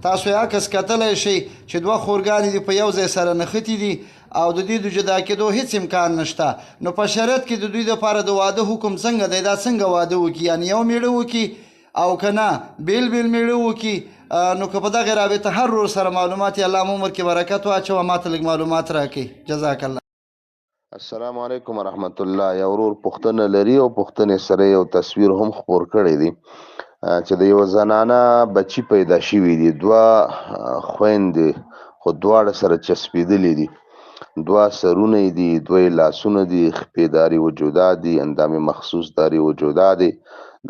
تاسو یې عکس کتلی شئ چې دوه خورګانې دي په یو ځای سره نښتي دي او د دوی د جدا کېدو هیڅ امکان نشته. نو په شریعت کې د دوی دپاره د واده حکم څنګه دی؟ دا څنګه واده وکړي؟ یعنې یو میړه وکړي او که نه بیل بیل میړه وکړي؟ نو که په دغې رابطه هر ورور سره معلومات یې الله عمر کې برکت واچوه، ما ته لږ معلومات راکړئ. جزاک الله. السلام علیکم ورحمت الله. یو ورور پوښتنه لري او پوښتنې سره یو تصویر هم خپور کړی دی چې د یو زنانه بچی پیدا شوي دي، دوه خویندې خو دواړه سره چسپېدلې دي، دوه سرونه دي، دوه لاسونه دي، خپې داري وجودات دي، اندام مخصوص داري وجودات دي.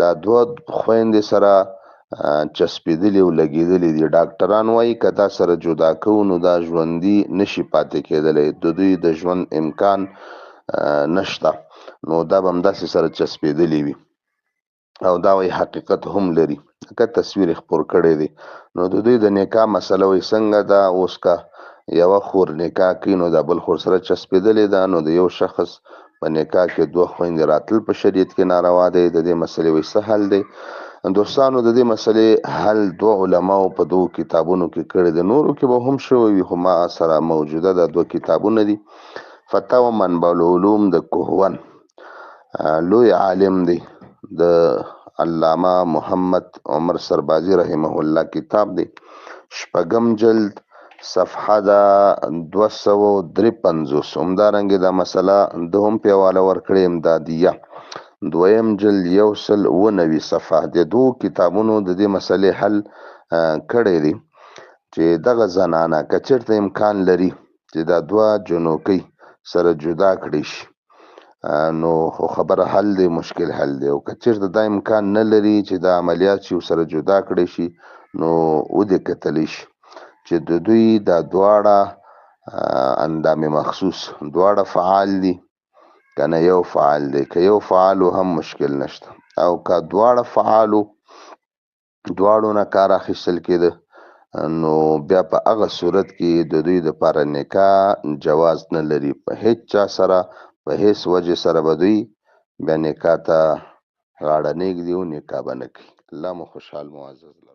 دا دوه خویندې سره چسپېدلې او لګېدلې دي. ډاکټران وایي که دا سره جدا کوو نو دا ژوندي نشي پاتې کېدلی، د دوی د ژوند امکان نشته، نو دا به همداسې سره چسپېدلې وي او دا وایي حقیقت هم لري. که تصویر خپور کړی دی نو د دوی د نکاح مسله وایي څنګه ده. اوس که یوه خور نکاح کوي نو دا بل خور سره چسپېدلې ده، نو د یو شخص په نکاح کې دوه خویندې راتلل په شریعت کې ناروا دی. د دې مسلې وایي څه حل دی؟ دوستانو د دې مسلې حل دوه علماو په دوه کتابونو کې کړی دی، نورو کې به هم شوی وي خو ما سره موجوده دا دوه کتابونه دي. فتاوی منبع العلوم د کوهون لوی عالم دی، د علامه محمد عمر سربازي رحمه الله کتاب دی، شپږم جلد صفحه ده 253. همدارنګې دا مسله ده هم په حواله ورکړې امدادیه، دویم جلد 190 صفحه. د دوه کتابونو د دې مسلې حل کړی دی چې دغه زنانه که چېرته امکان لري چې دا دوه جنوکۍ سره جدا کړی شي نو خو خبره حل دی، مشکل حل دی. او که چېرته دا امکان نه لري چې دا عملیات شي ورسره جدا کړی شي نو ودې کتلی شي چې د دوی دا دواړه اندام مخصوص دواړه فعال دي که نه یو فعال دی. که یو فعالو هم مشکل نشته، او که دواړه فعالو دواړو نه کار اخیستل کېده نو بیا په هغه صورت کې د دوی دپاره نکاح جواز نه لري. په هیڅ چا سره په هیڅ وجې سره به دوی بیا نکاح ته غاړه نه ږدي او نکاح به نه کوي. الله مو خوشحال معزز.